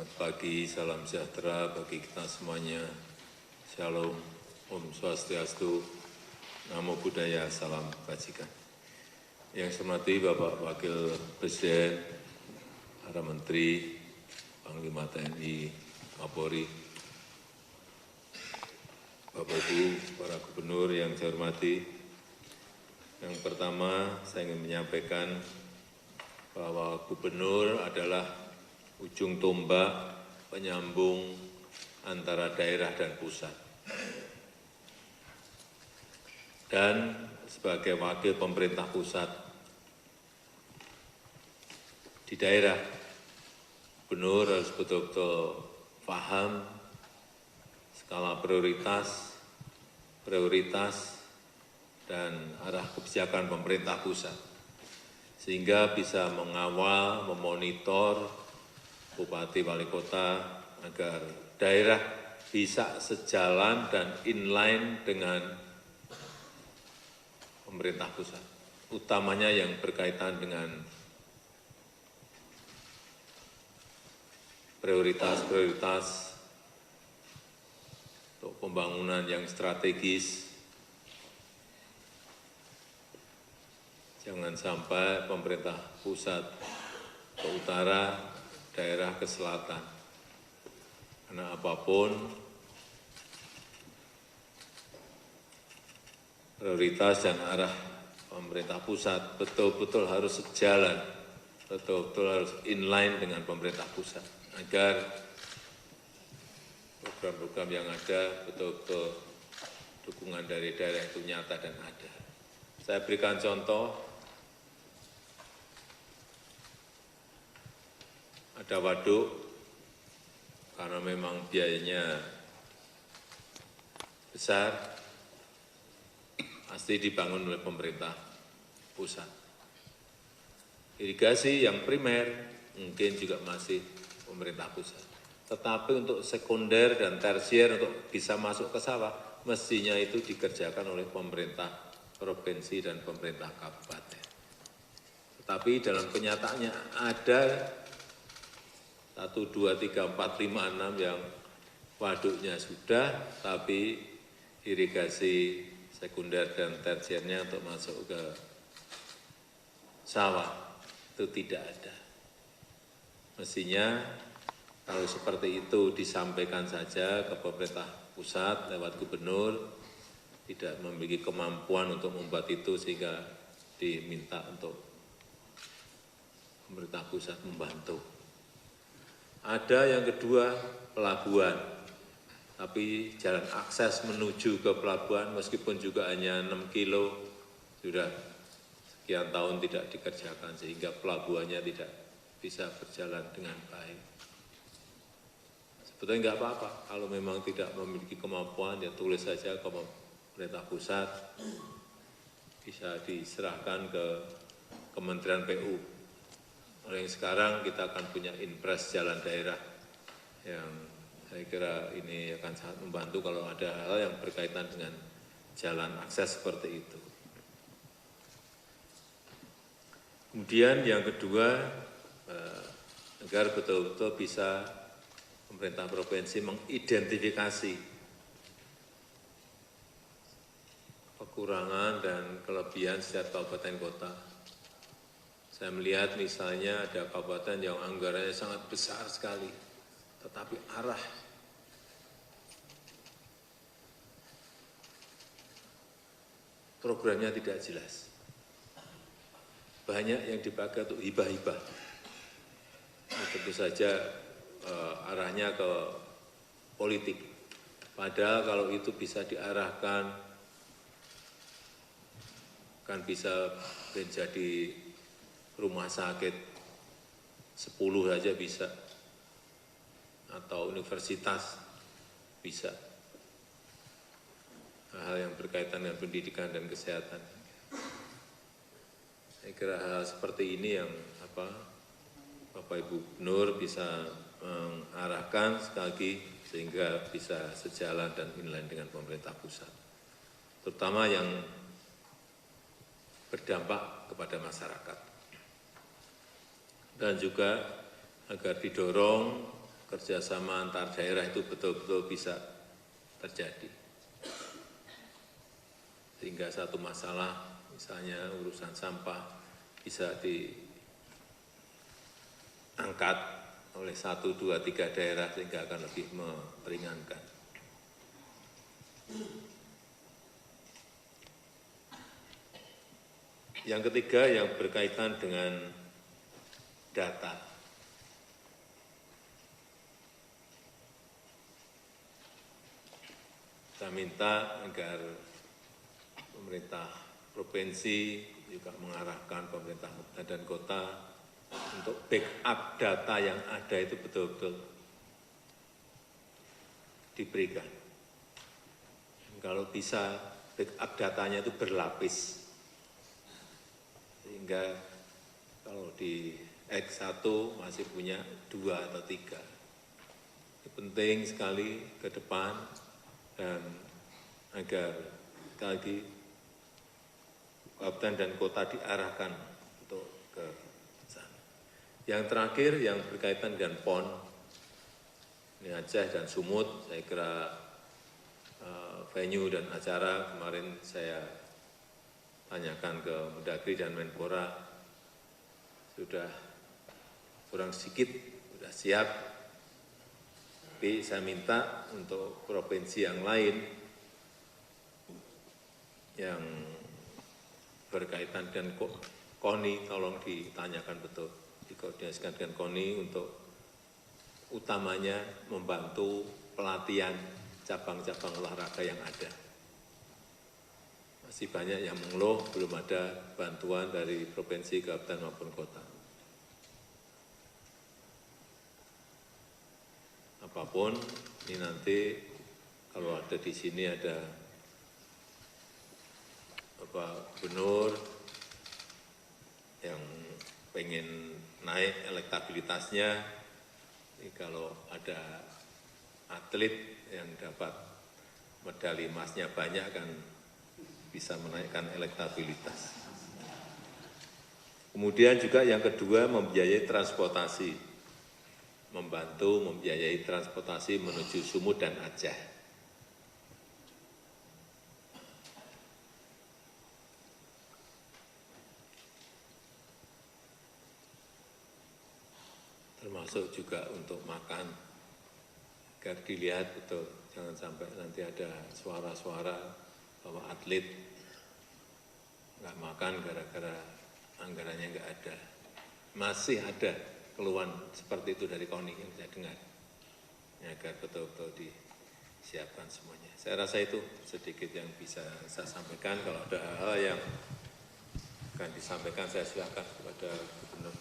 Selamat pagi, salam sejahtera bagi kita semuanya. Shalom, Om Swastiastu, Namo Buddhaya, salam kebajikan. Yang saya hormati Bapak Wakil Presiden, para Menteri, Panglima TNI, Kapolri, Bapak Ibu, para Gubernur yang saya hormati. Yang pertama, saya ingin menyampaikan bahwa Gubernur adalah ujung tombak penyambung antara daerah dan pusat. Dan sebagai wakil pemerintah pusat di daerah, Gubernur harus betul-betul paham skala prioritas, dan arah kebijakan pemerintah pusat, sehingga bisa mengawal, memonitor Bupati Wali Kota agar daerah bisa sejalan dan inline dengan pemerintah pusat, utamanya yang berkaitan dengan prioritas-prioritas untuk pembangunan yang strategis. Jangan sampai pemerintah pusat ke utara, daerah ke selatan, karena apapun prioritas dan arah pemerintah pusat betul-betul harus sejalan, betul-betul harus inline dengan pemerintah pusat, agar program-program yang ada betul-betul dukungan dari daerah itu nyata dan ada. Saya berikan contoh. Ada waduk, karena memang biayanya besar, pasti dibangun oleh pemerintah pusat. Irigasi yang primer mungkin juga masih pemerintah pusat. Tetapi untuk sekunder dan tersier untuk bisa masuk ke sawah, mestinya itu dikerjakan oleh pemerintah provinsi dan pemerintah kabupaten. Tetapi dalam kenyataannya ada 1, 2, 3, 4, 5, 6 yang waduknya sudah, tapi irigasi sekunder dan tersiernya untuk masuk ke sawah itu tidak ada. Mestinya kalau seperti itu disampaikan saja ke pemerintah pusat lewat gubernur, tidak memiliki kemampuan untuk membuat itu sehingga diminta untuk pemerintah pusat membantu. Ada yang kedua, pelabuhan. Tapi jalan akses menuju ke pelabuhan meskipun juga hanya 6 kilo, sudah sekian tahun tidak dikerjakan sehingga pelabuhannya tidak bisa berjalan dengan baik. Sebetulnya enggak apa-apa, kalau memang tidak memiliki kemampuan, ya tulis saja ke pemerintah pusat, bisa diserahkan ke Kementerian PU. Oleh yang sekarang kita akan punya impres jalan daerah yang saya kira ini akan sangat membantu kalau ada hal yang berkaitan dengan jalan akses seperti itu. Kemudian yang kedua, agar betul-betul bisa pemerintah provinsi mengidentifikasi kekurangan dan kelebihan setiap kabupaten kota. Saya melihat misalnya ada kabupaten yang anggarannya sangat besar sekali, tetapi arah programnya tidak jelas. Banyak yang dipakai untuk hibah-hibah. Tentu saja arahnya ke politik. Padahal kalau itu bisa diarahkan, kan bisa menjadi rumah sakit 10 saja bisa, atau universitas bisa. Hal yang berkaitan dengan pendidikan dan kesehatan. Saya kira hal seperti ini yang Bapak Ibu Gubernur bisa mengarahkan sekali lagi sehingga bisa sejalan dan inline dengan pemerintah pusat. Terutama yang berdampak kepada masyarakat. Dan juga agar didorong kerjasama antar daerah itu betul-betul bisa terjadi. Sehingga satu masalah, misalnya urusan sampah, bisa diangkat oleh 1, 2, 3 daerah sehingga akan lebih meringankan. Yang ketiga yang berkaitan dengan data. Saya minta agar pemerintah provinsi juga mengarahkan pemerintah kabupaten dan kota untuk backup data yang ada itu betul-betul diberikan. Kalau bisa backup datanya itu berlapis, sehingga kalau di X1 masih punya 2 atau 3. Ini penting sekali ke depan dan agar sekali lagi kabupaten dan kota diarahkan untuk ke sana. Yang terakhir yang berkaitan dengan PON, ini Aceh dan Sumut, saya kira venue dan acara kemarin saya tanyakan ke Mendagri dan Menpora, sudah kurang sedikit, sudah siap, tapi saya minta untuk provinsi yang lain yang berkaitan dengan KONI, tolong ditanyakan betul, dikoordinasikan dengan KONI untuk utamanya membantu pelatihan cabang-cabang olahraga yang ada. Masih banyak yang mengeluh, belum ada bantuan dari provinsi, kabupaten maupun kota. Apapun, ini nanti kalau ada di sini ada gubernur yang pengen naik elektabilitasnya, ini kalau ada atlet yang dapat medali emasnya banyak kan bisa menaikkan elektabilitas. Kemudian juga yang kedua membiayai transportasi, membantu membiayai transportasi menuju Sumut dan Aceh. Termasuk juga untuk makan, agar dilihat betul, jangan sampai nanti ada suara-suara bahwa atlet nggak makan gara-gara anggarannya nggak ada. Masih ada keluhan seperti itu dari KONI yang saya dengar, agar betul-betul disiapkan semuanya. Saya rasa itu sedikit yang bisa saya sampaikan. Kalau ada hal-hal yang akan disampaikan, saya silakan kepada Gubernur.